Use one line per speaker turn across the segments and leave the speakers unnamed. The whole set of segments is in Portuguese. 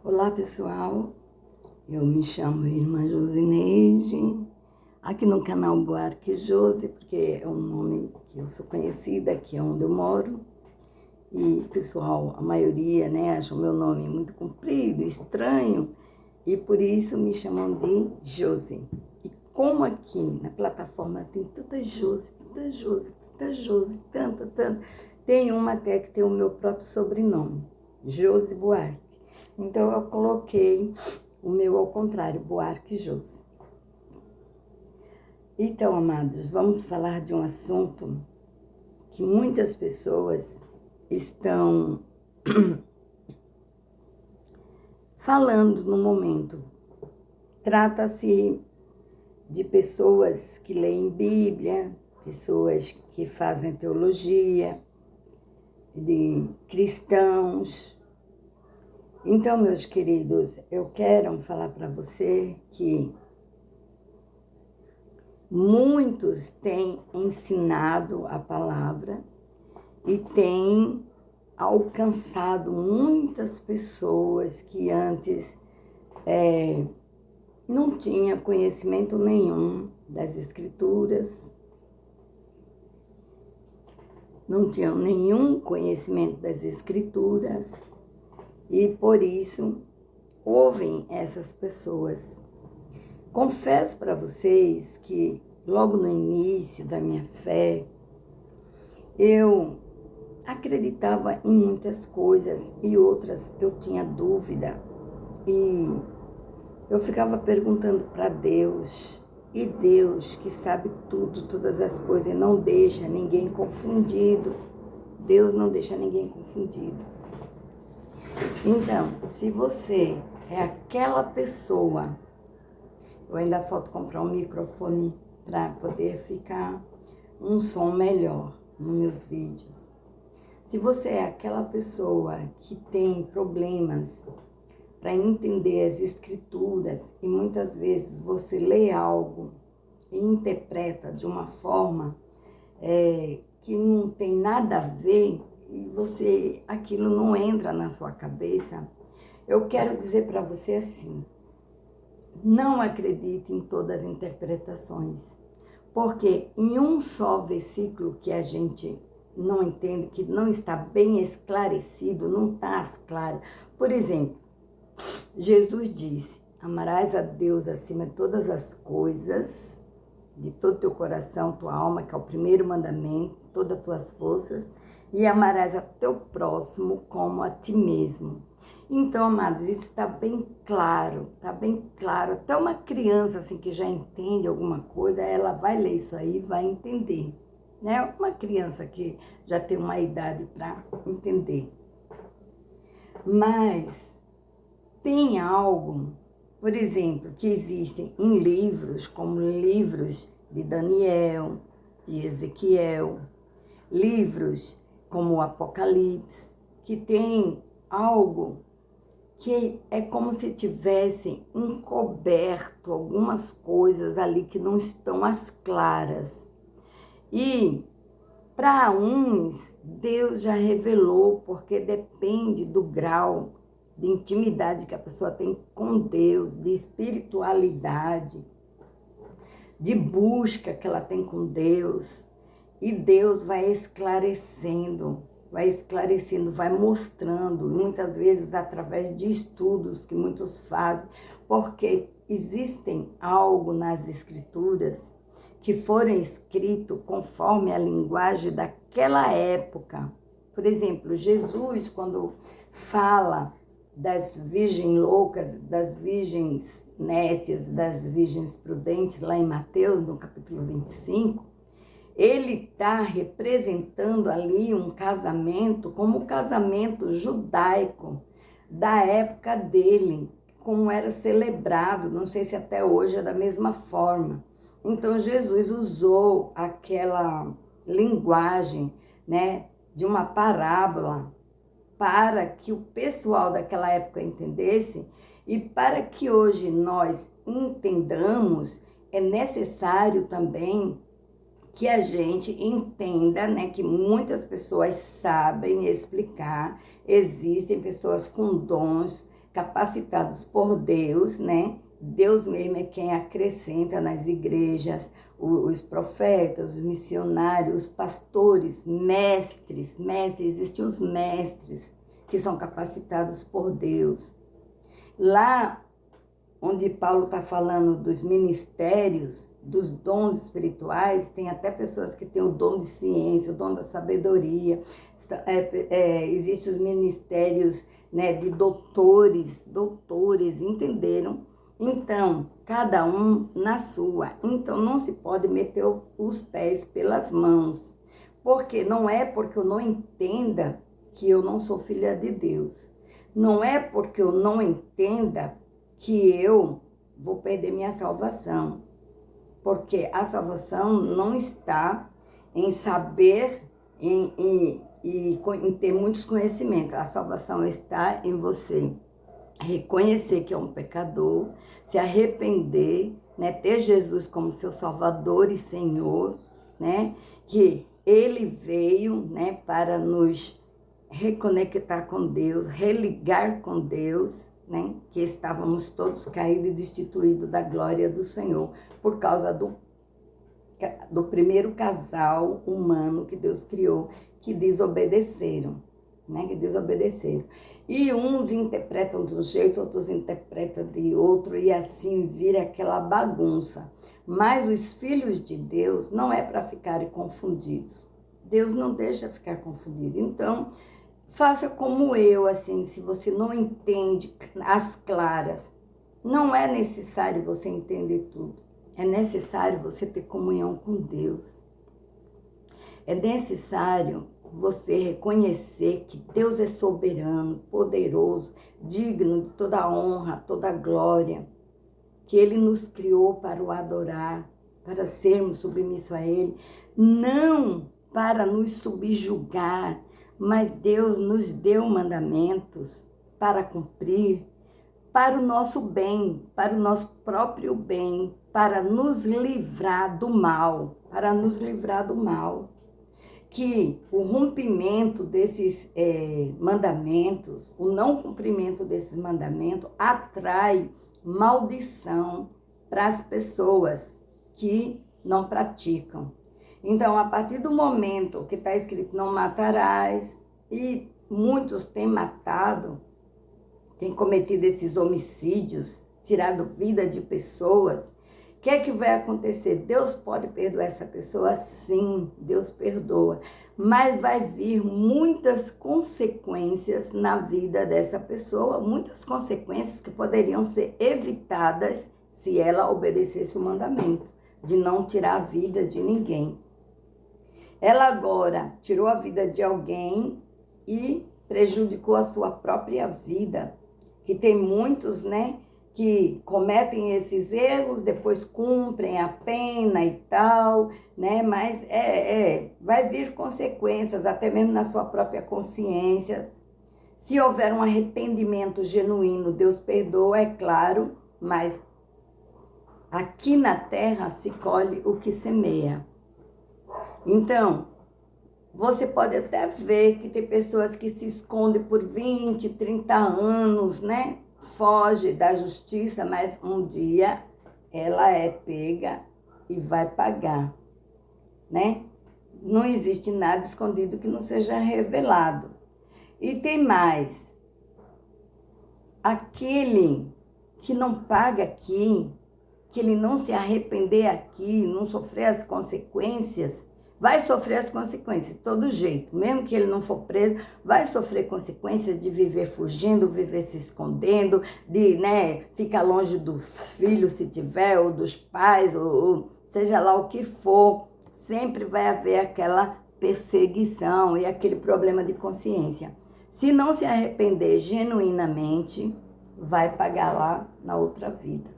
Olá pessoal, eu me chamo Irmã Josineide, aqui no canal Buarque Josi, porque é um nome que eu sou conhecida, aqui é onde eu moro. E pessoal, a maioria acha o meu nome muito comprido, estranho, e por isso me chamam de Josi. E como aqui na plataforma tem tanta Josi, tanta, tem uma até que tem o meu próprio sobrenome, Josi Buarque. Então, eu coloquei o meu ao contrário, Buarque Josi. Então, amados, vamos falar de um assunto que muitas pessoas estão falando no momento. Trata-se de pessoas que leem Bíblia, pessoas que fazem teologia, de cristãos. Então, meus queridos, eu quero falar para você que muitos têm ensinado a palavra e têm alcançado muitas pessoas que antes não tinham conhecimento nenhum das Escrituras, não tinham nenhum conhecimento das Escrituras, e por isso ouvem essas pessoas. Confesso para vocês que logo no início da minha fé, eu acreditava em muitas coisas e outras eu tinha dúvida. E eu ficava perguntando para Deus, e Deus que sabe tudo, todas as coisas, não deixa ninguém confundido. Deus não deixa ninguém confundido. Então, se você é aquela pessoa, eu ainda falta comprar um microfone para poder ficar um som melhor nos meus vídeos. Se você é aquela pessoa que tem problemas para entender as Escrituras e muitas vezes você lê algo e interpreta de uma forma que não tem nada a ver, e aquilo não entra na sua cabeça, eu quero dizer para você assim: não acredite em todas as interpretações, porque em um só versículo que a gente não entende, que não está bem esclarecido, não está claro. Por exemplo, Jesus disse: amarás a Deus acima de todas as coisas, de todo o teu coração, tua alma, que é o primeiro mandamento, todas as tuas forças, e amarás a teu próximo como a ti mesmo. Então, amados, isso está bem claro, está bem claro. Até uma criança assim que já entende alguma coisa, ela vai ler isso aí e vai entender, né? Uma criança que já tem uma idade para entender. Mas tem algo, por exemplo, que existem em livros, como livros de Daniel, de Ezequiel, livros como o Apocalipse, que tem algo que é como se tivessem encoberto algumas coisas ali que não estão às claras. E para uns, Deus já revelou, porque depende do grau de intimidade que a pessoa tem com Deus, de espiritualidade, de busca que ela tem com Deus. E Deus vai esclarecendo, vai mostrando, muitas vezes através de estudos que muitos fazem, porque existem algo nas Escrituras que foram escritos conforme a linguagem daquela época. Por exemplo, Jesus, quando fala das virgens loucas, das virgens nécias, das virgens prudentes, lá em Mateus, no capítulo 25, ele está representando ali um casamento como o casamento judaico da época dele, como era celebrado, não sei se até hoje é da mesma forma. Então, Jesus usou aquela linguagem, de uma parábola para que o pessoal daquela época entendesse, e para que hoje nós entendamos, é necessário também que a gente entenda, que muitas pessoas sabem explicar, existem pessoas com dons capacitados por Deus, né? Deus mesmo é quem acrescenta nas igrejas os profetas, os missionários, os pastores, mestres, existem os mestres que são capacitados por Deus. Lá onde Paulo está falando dos ministérios, dos dons espirituais, tem até pessoas que têm o dom de ciência, o dom da sabedoria, existem os ministérios, né, de doutores, entenderam? Então, cada um na sua. Então, não se pode meter os pés pelas mãos, porque não é porque eu não entenda que eu não sou filha de Deus. Não é porque eu não entenda que eu vou perder minha salvação. Porque a salvação não está em saber, em ter muitos conhecimentos. A salvação está em você reconhecer que é um pecador, se arrepender, né? Ter Jesus como seu Salvador e Senhor, né? Que Ele veio, né, para nos reconectar com Deus, religar com Deus, né? Que estávamos todos caídos e destituídos da glória do Senhor, por causa do primeiro casal humano que Deus criou, que desobedeceram, né? Que desobedeceram. E uns interpretam de um jeito, outros interpretam de outro, e assim vira aquela bagunça. Mas os filhos de Deus não é para ficarem confundidos. Deus não deixa ficar confundido. Então, faça como eu, assim, se você não entende as claras, não é necessário você entender tudo. É necessário você ter comunhão com Deus. É necessário você reconhecer que Deus é soberano, poderoso, digno de toda honra, toda glória, que Ele nos criou para o adorar, para sermos submissos a Ele, não para nos subjugar, mas Deus nos deu mandamentos para cumprir, para o nosso bem, para o nosso próprio bem, para nos livrar do mal, que o rompimento desses mandamentos, o não cumprimento desses mandamentos atrai maldição para as pessoas que não praticam. Então, a partir do momento que está escrito não matarás, e muitos têm matado, têm cometido esses homicídios, tirado vida de pessoas, o que é que vai acontecer? Deus pode perdoar essa pessoa? Sim, Deus perdoa. Mas vai vir muitas consequências na vida dessa pessoa, muitas consequências que poderiam ser evitadas se ela obedecesse o mandamento de não tirar a vida de ninguém. Ela agora tirou a vida de alguém e prejudicou a sua própria vida, que tem muitos, né, que cometem esses erros, depois cumprem a pena e tal, né? Mas vai vir consequências, até mesmo na sua própria consciência. Se houver um arrependimento genuíno, Deus perdoa, é claro, mas aqui na terra se colhe o que semeia. Então, você pode até ver que tem pessoas que se escondem por 20, 30 anos, né? Foge da justiça, mas um dia ela é pega e vai pagar, né? Não existe nada escondido que não seja revelado. E tem mais. Aquele que não paga aqui, que ele não se arrepender aqui, não sofrer as consequências, vai sofrer as consequências de todo jeito. Mesmo que ele não for preso, vai sofrer consequências de viver fugindo, viver se escondendo, de, né, ficar longe do filho, se tiver, ou dos pais, ou seja lá o que for. Sempre vai haver aquela perseguição e aquele problema de consciência. Se não se arrepender genuinamente, vai pagar lá na outra vida.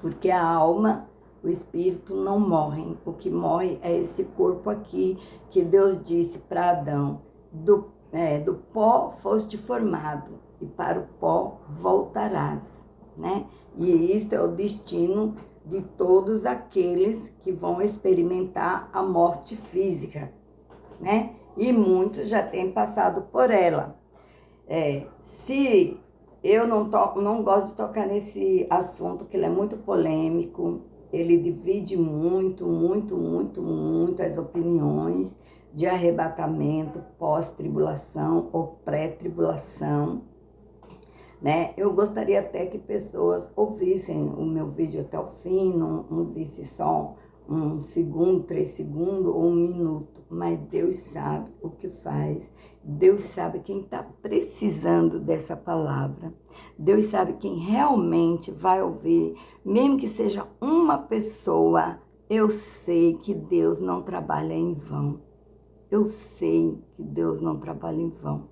Porque a alma, o espírito não morrem. O que morre é esse corpo aqui, que Deus disse para Adão: do pó foste formado, e para o pó voltarás, né? E isso é o destino de todos aqueles que vão experimentar a morte física, né? E muitos já têm passado por ela. Se Eu não gosto de tocar nesse assunto, que ele é muito polêmico, ele divide muito as opiniões de arrebatamento, pós-tribulação ou pré-tribulação, né? Eu gostaria até que pessoas ouvissem o meu vídeo até o fim, não visse só 1 segundo, 3 segundos ou 1 minuto, mas Deus sabe o que faz, Deus sabe quem está precisando dessa palavra, Deus sabe quem realmente vai ouvir, mesmo que seja uma pessoa. Eu sei que Deus não trabalha em vão, eu sei que Deus não trabalha em vão.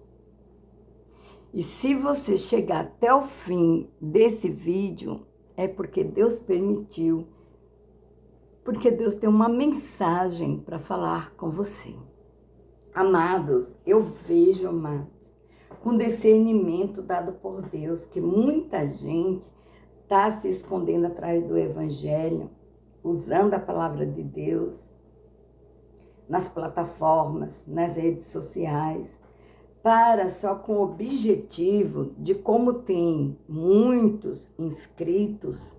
E se você chegar até o fim desse vídeo, é porque Deus permitiu, porque Deus tem uma mensagem para falar com você. Amados, eu vejo, amados, com discernimento dado por Deus, que muita gente está se escondendo atrás do Evangelho, usando a palavra de Deus nas plataformas, nas redes sociais, para só com o objetivo de, como tem muitos inscritos,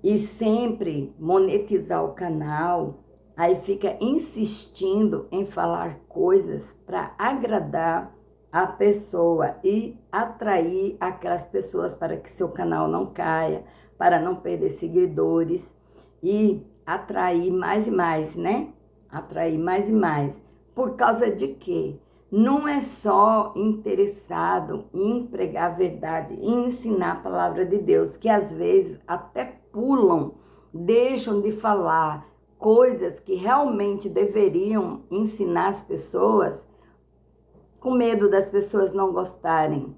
e sempre monetizar o canal, aí fica insistindo em falar coisas para agradar a pessoa e atrair aquelas pessoas para que seu canal não caia, para não perder seguidores e atrair mais e mais, né? Atrair mais e mais. Por causa de quê? Não é só interessado em pregar a verdade, em ensinar a palavra de Deus, que às vezes até pulam, deixam de falar coisas que realmente deveriam ensinar as pessoas, com medo das pessoas não gostarem,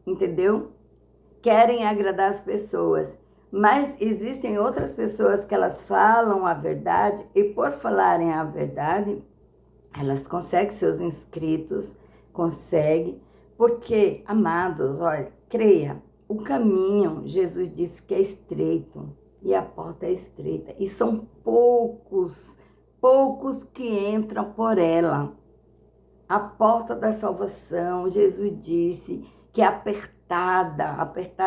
entendeu? Querem agradar as pessoas, mas existem outras pessoas que elas falam a verdade e, por falarem a verdade, elas conseguem seus inscritos, conseguem, porque, amados, olha, creia, o caminho, Jesus disse que é estreito, e a porta é estreita, e são poucos que entram por ela. A porta da salvação, Jesus disse que é apertada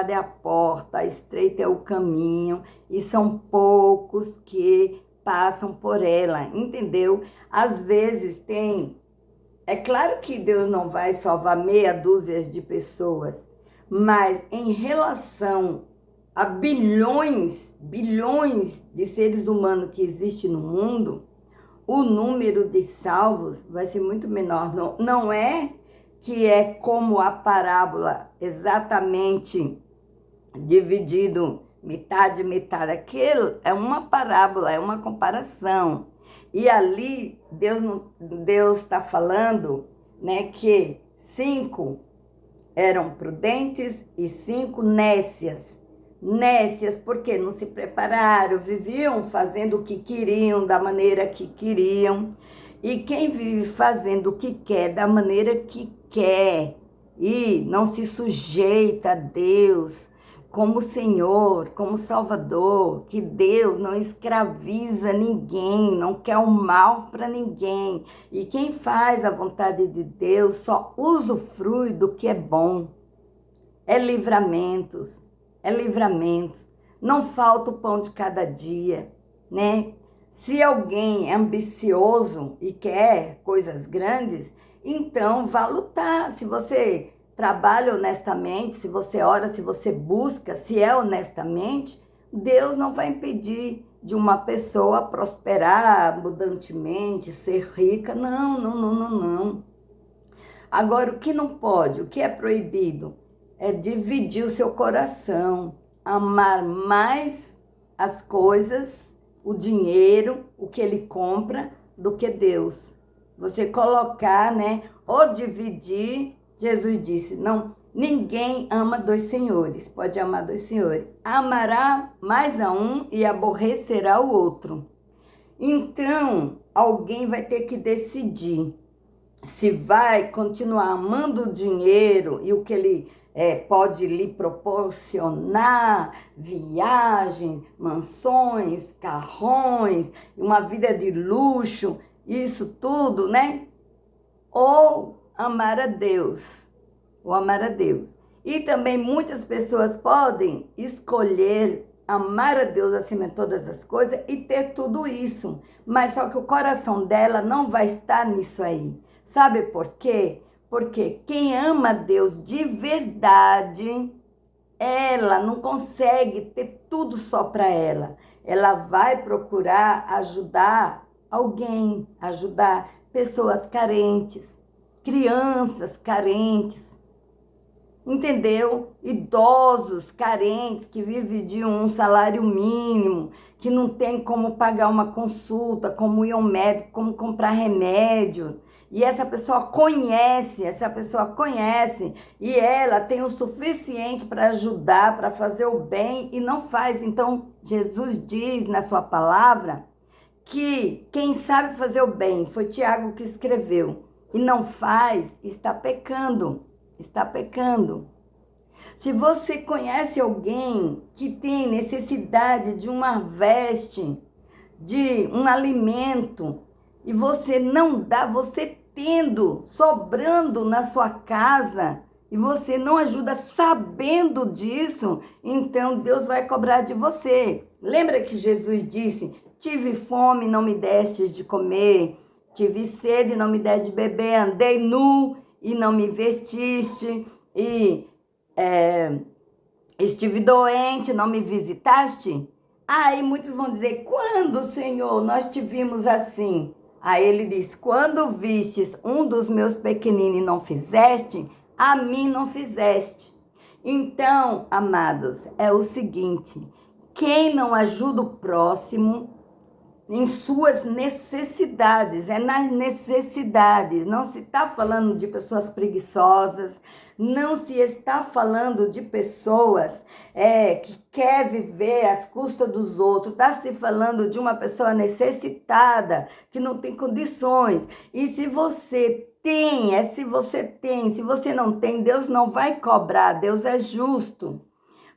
é a porta, estreita é o caminho, e são poucos que passam por ela, entendeu? Às vezes é claro que Deus não vai salvar meia dúzia de pessoas, mas em relação a bilhões de seres humanos que existem no mundo, o número de salvos vai ser muito menor. Não é que é como a parábola, exatamente dividido metade. Aquilo é uma parábola, é uma comparação. E ali Deus está falando, né, que 5 eram prudentes e 5 nécias. Nécias porque não se prepararam, viviam fazendo o que queriam, da maneira que queriam. E quem vive fazendo o que quer, da maneira que quer, e não se sujeita a Deus como Senhor, como Salvador, que Deus não escraviza ninguém, não quer o mal para ninguém. E quem faz a vontade de Deus só usufrui do que é bom. É livramentos, não falta o pão de cada dia, né? Se alguém é ambicioso e quer coisas grandes, então vá lutar. Se você trabalha honestamente, se você ora, se você busca, se é honestamente, Deus não vai impedir de uma pessoa prosperar abundantemente, ser rica. Não. Agora, o que não pode, o que é proibido, é dividir o seu coração, amar mais as coisas, o dinheiro, o que ele compra, do que Deus. Você colocar, né, ou dividir, Jesus disse, não, ninguém ama 2 senhores, pode amar 2 senhores. Amará mais a um e aborrecerá o outro. Então, alguém vai ter que decidir se vai continuar amando o dinheiro e o que ele pode lhe proporcionar, viagem, mansões, carrões, uma vida de luxo, isso tudo, né? Ou amar a Deus, E também muitas pessoas podem escolher amar a Deus acima de todas as coisas e ter tudo isso. Mas só que o coração dela não vai estar nisso aí. Sabe por quê? Porque quem ama Deus de verdade, ela não consegue ter tudo só para ela. Ela vai procurar ajudar alguém, ajudar pessoas carentes, crianças carentes, entendeu? Idosos carentes que vivem de um salário mínimo, que não tem como pagar uma consulta, como ir ao médico, como comprar remédio. E essa pessoa conhece, e ela tem o suficiente para ajudar, para fazer o bem e não faz. Então, Jesus diz na sua palavra que quem sabe fazer o bem, foi Tiago que escreveu, e não faz, está pecando. Está pecando. Se você conhece alguém que tem necessidade de uma veste, de um alimento, e você não dá, você tendo, sobrando na sua casa, e você não ajuda sabendo disso, então Deus vai cobrar de você. Lembra que Jesus disse: tive fome, não me destes de comer, tive sede, não me deste de beber, andei nu e não me vestiste, e estive doente, não me visitaste? Aí muitos vão dizer: quando, Senhor, nós te vimos assim? Aí ele diz: quando vistes um dos meus pequeninos e não fizeste, a mim não fizeste. Então, amados, é o seguinte: quem não ajuda o próximo em suas necessidades, é nas necessidades, não se está falando de pessoas preguiçosas, não se está falando de pessoas que quer viver às custas dos outros, está se falando de uma pessoa necessitada, que não tem condições. E se você tem, se você não tem, Deus não vai cobrar, Deus é justo.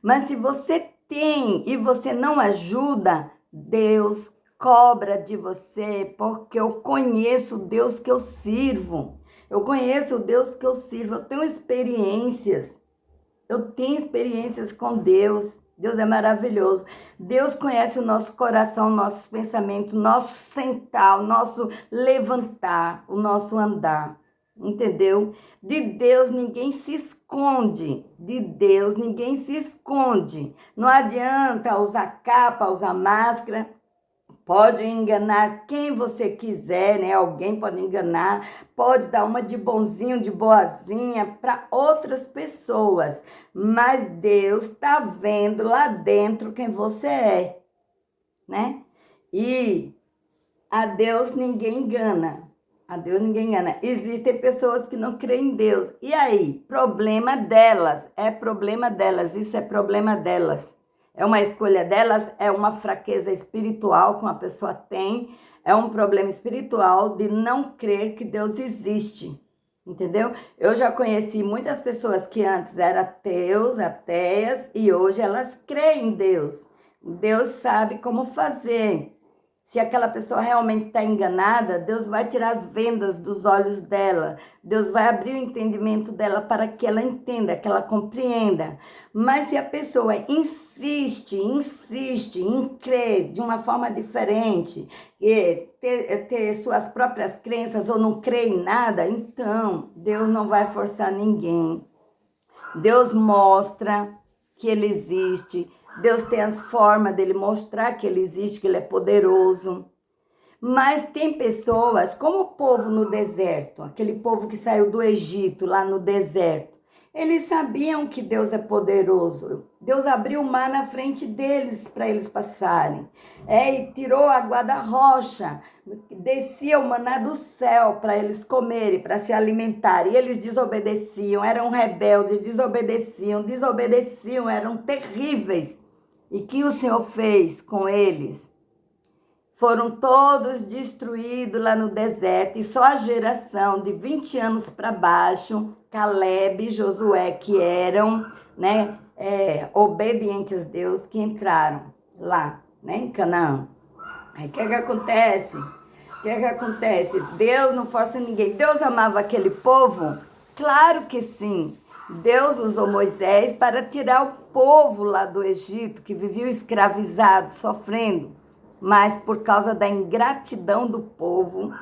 Mas se você tem e você não ajuda, Deus cobra de você, porque eu conheço o Deus que eu sirvo. Eu conheço o Deus que eu sirvo. Eu tenho experiências. Com Deus. Deus é maravilhoso. Deus conhece o nosso coração, nossos pensamentos, nosso sentar, o nosso levantar, o nosso andar. Entendeu? De Deus ninguém se esconde. De Deus ninguém se esconde. Não adianta usar capa, usar máscara. Pode enganar quem você quiser, né? Alguém pode enganar, pode dar uma de bonzinho, de boazinha para outras pessoas. Mas Deus está vendo lá dentro quem você é, né? E a Deus ninguém engana. A Deus ninguém engana. Existem pessoas que não creem em Deus. E aí? Problema delas. É problema delas. Isso é problema delas. É uma escolha delas, é uma fraqueza espiritual que uma pessoa tem, é um problema espiritual de não crer que Deus existe, entendeu? Eu já conheci muitas pessoas que antes eram ateias, e hoje elas creem em Deus. Deus sabe como fazer. Se aquela pessoa realmente está enganada, Deus vai tirar as vendas dos olhos dela. Deus vai abrir o entendimento dela para que ela entenda, que ela compreenda. Mas se a pessoa insiste em crer de uma forma diferente, ter suas próprias crenças ou não crer em nada, então Deus não vai forçar ninguém. Deus mostra que Ele existe. Deus tem as formas dele mostrar que ele existe, que ele é poderoso. Mas tem pessoas, como o povo no deserto, aquele povo que saiu do Egito, lá no deserto. Eles sabiam que Deus é poderoso. Deus abriu o mar na frente deles para eles passarem. E tirou a água da rocha. Descia o maná do céu para eles comerem, para se alimentarem. E eles desobedeciam, eram rebeldes, desobedeciam, eram terríveis. E que o Senhor fez com eles? Foram todos destruídos lá no deserto, e só a geração de 20 anos para baixo, Caleb e Josué, que eram obedientes a Deus, que entraram lá, em Canaã. Aí o que acontece? Deus não força ninguém. Deus amava aquele povo? Claro que sim. Deus usou Moisés para tirar o povo lá do Egito, que vivia escravizado, sofrendo. Mas por causa da ingratidão do povo,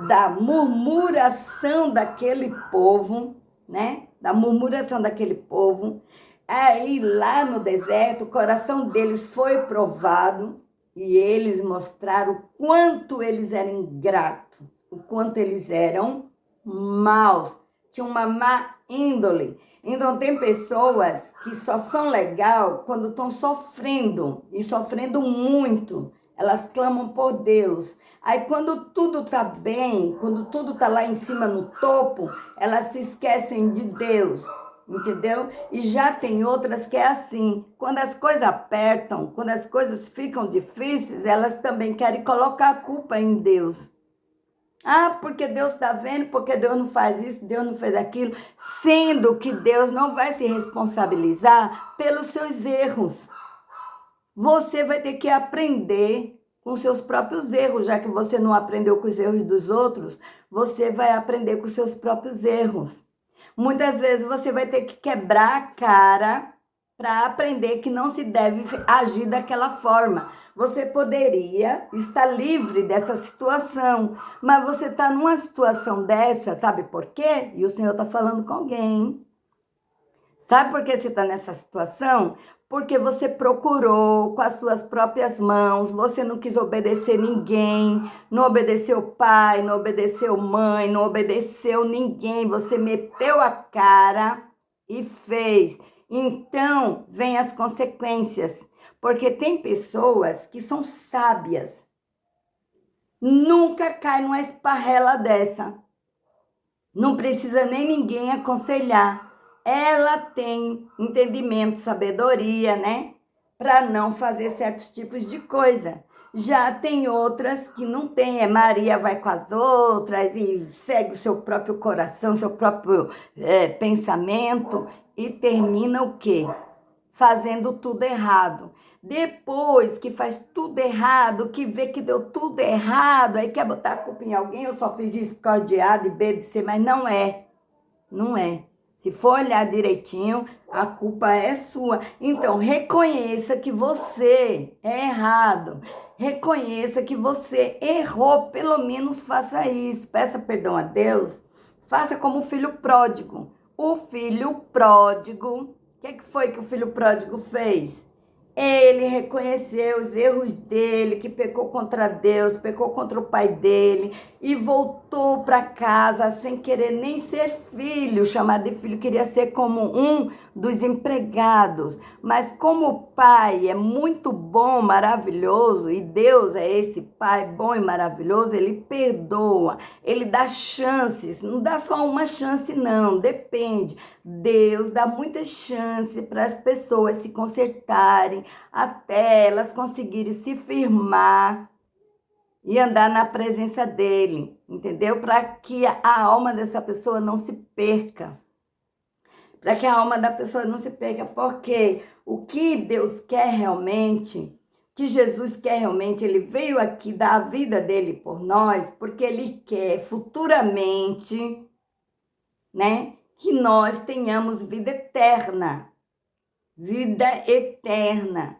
da murmuração daquele povo, né? Da murmuração daquele povo, aí lá no deserto, o coração deles foi provado e eles mostraram o quanto eles eram ingratos, o quanto eles eram maus, tinham uma má índole. Então, tem pessoas que só são legal quando estão sofrendo, e sofrendo muito. Elas clamam por Deus. Aí, quando tudo está bem, quando tudo está lá em cima no topo, elas se esquecem de Deus, entendeu? E já tem outras que é assim. Quando as coisas apertam, quando as coisas ficam difíceis, elas também querem colocar a culpa em Deus. Ah, porque Deus está vendo, porque Deus não faz isso, Deus não fez aquilo, sendo que Deus não vai se responsabilizar pelos seus erros. Você vai ter que aprender com seus próprios erros, já que você não aprendeu com os erros dos outros, você vai aprender com os seus próprios erros. Muitas vezes você vai ter que quebrar a cara para aprender que não se deve agir daquela forma. Você poderia estar livre dessa situação, mas você está numa situação dessa, sabe por quê? E o Senhor está falando com alguém. Sabe por que você está nessa situação? Porque você procurou com as suas próprias mãos, você não quis obedecer ninguém, não obedeceu pai, não obedeceu mãe, não obedeceu ninguém, você meteu a cara e fez. Então, vem as consequências, porque tem pessoas que são sábias, nunca cai numa esparrela dessa, não precisa nem ninguém aconselhar. Ela tem entendimento, sabedoria, né? Para não fazer certos tipos de coisa. Já tem outras que não tem. Maria vai com as outras e segue o seu próprio coração, seu próprio pensamento e termina o quê? Fazendo tudo errado. Depois que faz tudo errado, que vê que deu tudo errado, aí quer botar a culpa em alguém, eu só fiz isso por causa de A, de B, de C, mas não é. Não é. Se for olhar direitinho, a culpa é sua. Então, reconheça que você é errado. Reconheça que você errou. Pelo menos faça isso. Peça perdão a Deus. Faça como o filho pródigo. O filho pródigo, o que foi que o filho pródigo fez? Ele reconheceu os erros dele, que pecou contra Deus, pecou contra o pai dele e voltou para casa sem querer nem ser filho, chamado de filho, queria ser como um dos empregados. Mas como o pai é muito bom, maravilhoso, e Deus é esse pai bom e maravilhoso, ele perdoa, ele dá chances, não dá só uma chance não, depende. Deus dá muitas chances para as pessoas se consertarem, até elas conseguirem se firmar e andar na presença dele, entendeu? Para que a alma dessa pessoa não se perca. Para que a alma da pessoa não se perca, porque o que Deus quer realmente, que Jesus quer realmente, ele veio aqui dar a vida dele por nós, porque ele quer futuramente, né, que nós tenhamos vida eterna. Vida eterna.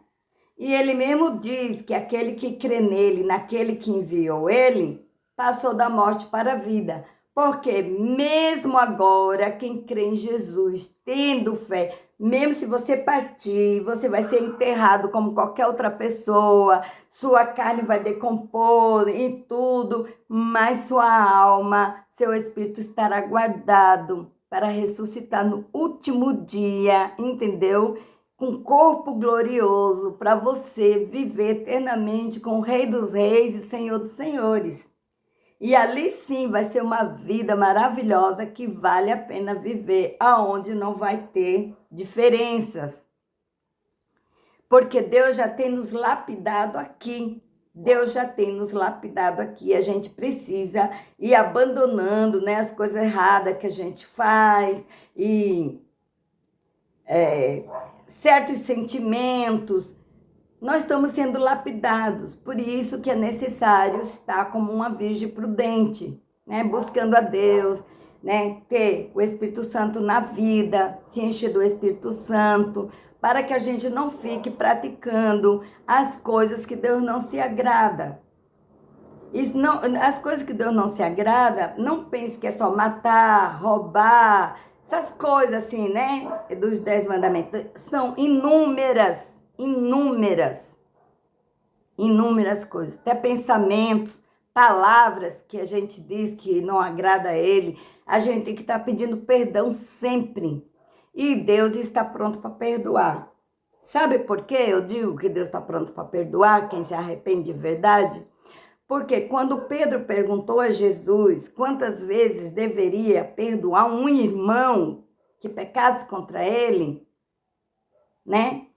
E ele mesmo diz que aquele que crê nele, naquele que enviou ele, passou da morte para a vida. Porque mesmo agora, quem crê em Jesus, tendo fé, mesmo se você partir, você vai ser enterrado como qualquer outra pessoa, sua carne vai decompor e tudo, mas sua alma, seu espírito estará guardado para ressuscitar no último dia, entendeu? Com corpo glorioso, para você viver eternamente com o Rei dos Reis e Senhor dos Senhores. E ali sim vai ser uma vida maravilhosa que vale a pena viver, aonde não vai ter diferenças. Porque Deus já tem nos lapidado aqui. Deus já tem nos lapidado aqui. A gente precisa ir abandonando, né, as coisas erradas que a gente faz e certos sentimentos. Nós estamos sendo lapidados, por isso que é necessário estar como uma virgem prudente, né? Buscando a Deus, né, ter o Espírito Santo na vida, se encher do Espírito Santo, para que a gente não fique praticando as coisas que Deus não se agrada. Isso não, as coisas que Deus não se agrada, não pense que é só matar, roubar, essas coisas assim, né, dos 10 mandamentos. São inúmeras, inúmeras coisas, até pensamentos, palavras que a gente diz que não agrada a Ele, a gente tem que estar pedindo perdão sempre. E Deus está pronto para perdoar. Sabe por que eu digo que Deus está pronto para perdoar quem se arrepende de verdade? Porque quando Pedro perguntou a Jesus quantas vezes deveria perdoar um irmão que pecasse contra ele, né?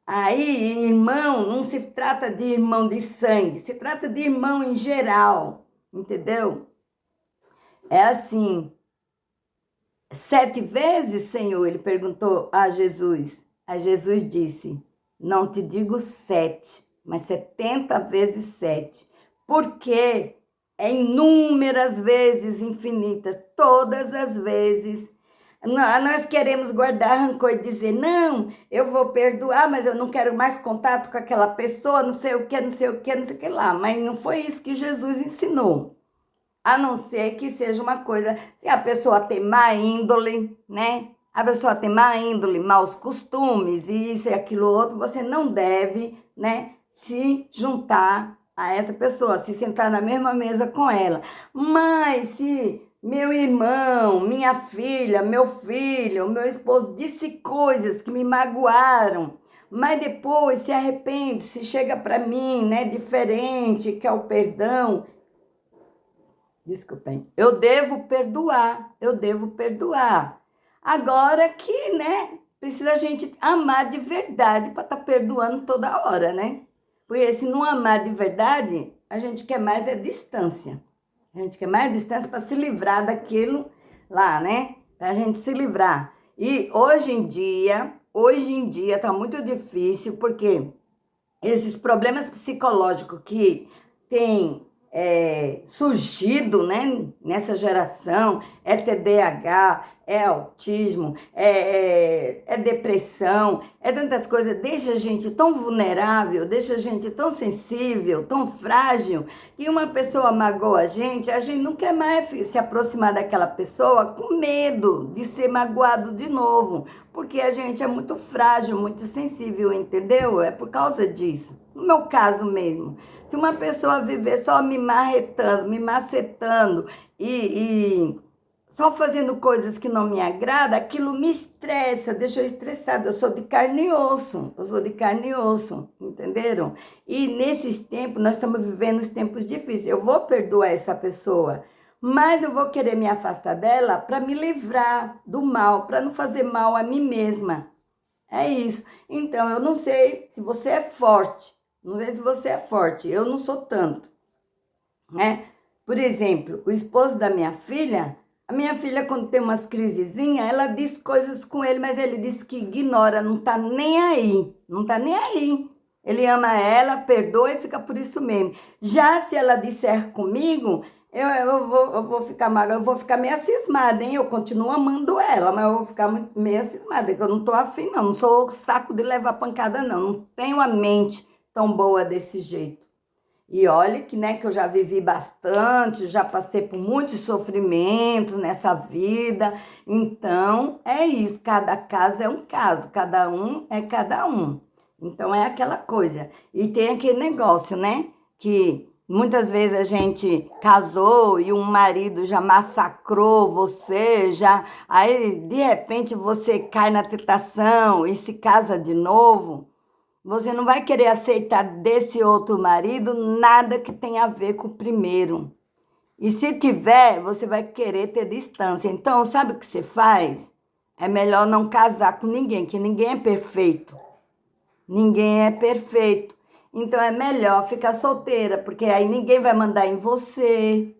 Aí, irmão, não se trata de irmão de sangue, se trata de irmão em geral, entendeu? É assim, 7 vezes, Senhor? Ele perguntou a Jesus. Aí Jesus disse, não te digo 7, mas 70 vezes 7. Porque é inúmeras vezes, infinitas, todas as vezes. Nós queremos guardar rancor e dizer, não, eu vou perdoar, mas eu não quero mais contato com aquela pessoa, não sei o que, não sei o que, não sei o que lá. Mas não foi isso que Jesus ensinou. A não ser que seja uma coisa, se a pessoa tem má índole, né? A pessoa tem má índole, maus costumes, e isso e aquilo outro, você não deve, né, se juntar a essa pessoa, se sentar na mesma mesa com ela. Mas se meu irmão, minha filha, meu filho, meu esposo disse coisas que me magoaram, mas depois se arrepende, se chega para mim, né, diferente, quer o perdão, desculpem, eu devo perdoar. Agora que, né, precisa a gente amar de verdade para estar perdoando toda hora, né? Porque se não amar de verdade, a gente quer mais é distância. A gente quer mais distância para se livrar daquilo lá, né? Para a gente se livrar. E hoje em dia tá muito difícil, porque esses problemas psicológicos que tem surgido, né, nessa geração, é TDAH, é autismo, é depressão, é tantas coisas, deixa a gente tão vulnerável, deixa a gente tão sensível, tão frágil, que uma pessoa magoa a gente não quer mais se aproximar daquela pessoa com medo de ser magoado de novo, porque a gente é muito frágil, muito sensível, entendeu? É por causa disso. No meu caso mesmo, se uma pessoa viver só me marretando, me macetando e só fazendo coisas que não me agradam, aquilo me estressa, deixa eu estressada. Eu sou de carne e osso, entenderam? E nesses tempos, nós estamos vivendo os tempos difíceis. Eu vou perdoar essa pessoa, mas eu vou querer me afastar dela para me livrar do mal, para não fazer mal a mim mesma. É isso. Então, eu não sei se você é forte. Não sei se você é forte. Eu não sou tanto, né? Por exemplo, o esposo da minha filha, a minha filha, quando tem umas crisezinhas, ela diz coisas com ele, mas ele diz que ignora, não tá nem aí. Não tá nem aí. Ele ama ela, perdoa e fica por isso mesmo. Já se ela disser comigo, eu vou ficar magra, eu vou ficar meio cismada, hein? Eu continuo amando ela, mas eu vou ficar meio cismada, porque eu não tô afim, não sou saco de levar pancada, não. Não tenho a mente tão boa desse jeito. E olha que, né, que eu já vivi bastante, já passei por muitos sofrimentos nessa vida. Então, é isso, cada caso é um caso, cada um é cada um. Então, é aquela coisa. E tem aquele negócio, né, que muitas vezes a gente casou e um marido já massacrou você, aí de repente você cai na tentação e se casa de novo. Você não vai querer aceitar desse outro marido nada que tenha a ver com o primeiro. E se tiver, você vai querer ter distância. Então, sabe o que você faz? É melhor não casar com ninguém, que ninguém é perfeito. Ninguém é perfeito. Então, é melhor ficar solteira, porque aí ninguém vai mandar em você.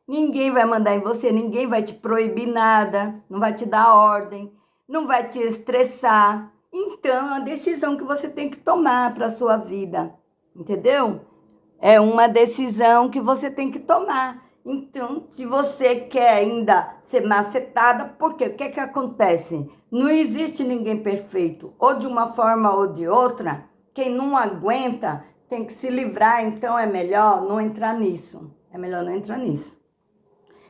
Ninguém vai mandar em você, ninguém vai te proibir nada, não vai te dar ordem, não vai te estressar. Então, é uma decisão que você tem que tomar para a sua vida, entendeu? É uma decisão que você tem que tomar. Então, se você quer ainda ser macetada, por quê? O que é que acontece? Não existe ninguém perfeito, ou de uma forma ou de outra. Quem não aguenta tem que se livrar, então é melhor não entrar nisso. É melhor não entrar nisso.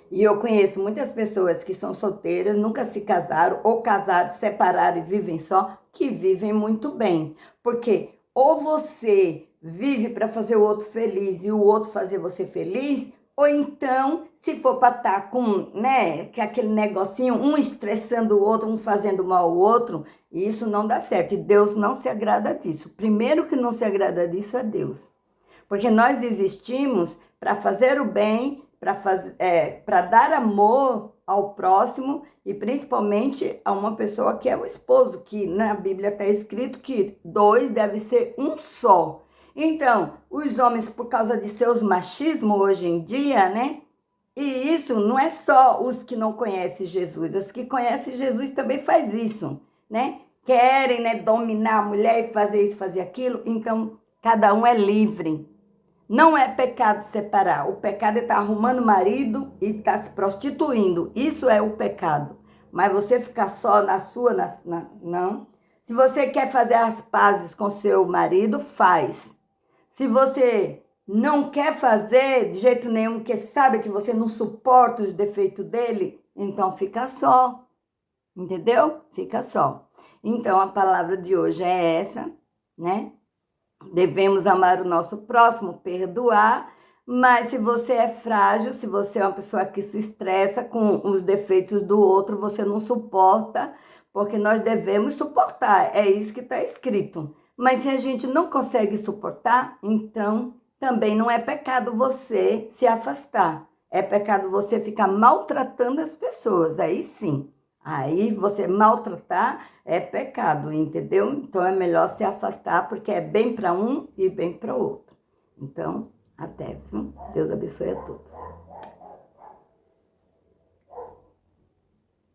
E eu conheço muitas pessoas que são solteiras, nunca se casaram, ou casaram, separaram e vivem só, que vivem muito bem. Porque ou você vive para fazer o outro feliz e o outro fazer você feliz, ou então, se for para estar com, né, que aquele negocinho, um estressando o outro, um fazendo mal ao outro, isso não dá certo. E Deus não se agrada disso. Primeiro que não se agrada disso é Deus. Porque nós existimos para fazer o bem, para dar amor ao próximo e principalmente a uma pessoa que é o esposo, que na Bíblia está escrito que dois deve ser um só. Então, os homens, por causa de seus machismos hoje em dia, né? E isso não é só os que não conhecem Jesus, os que conhecem Jesus também faz isso, né? Querem, né, dominar a mulher e fazer isso, fazer aquilo. Então, cada um é livre. Não é pecado separar. O pecado é estar arrumando marido e estar se prostituindo. Isso é o pecado. Mas você ficar só na sua, não. Se você quer fazer as pazes com seu marido, faz. Se você não quer fazer de jeito nenhum, porque sabe que você não suporta os defeitos dele, então fica só. Entendeu? Fica só. Então a palavra de hoje é essa, né? Devemos amar o nosso próximo, perdoar, mas se você é frágil, se você é uma pessoa que se estressa com os defeitos do outro, você não suporta, porque nós devemos suportar, é isso que está escrito. Mas se a gente não consegue suportar, então também não é pecado você se afastar. É pecado você ficar maltratando as pessoas, aí sim. Aí você maltratar é pecado, entendeu? Então é melhor se afastar, porque é bem para um e bem para o outro. Então, até, viu? Deus abençoe a todos.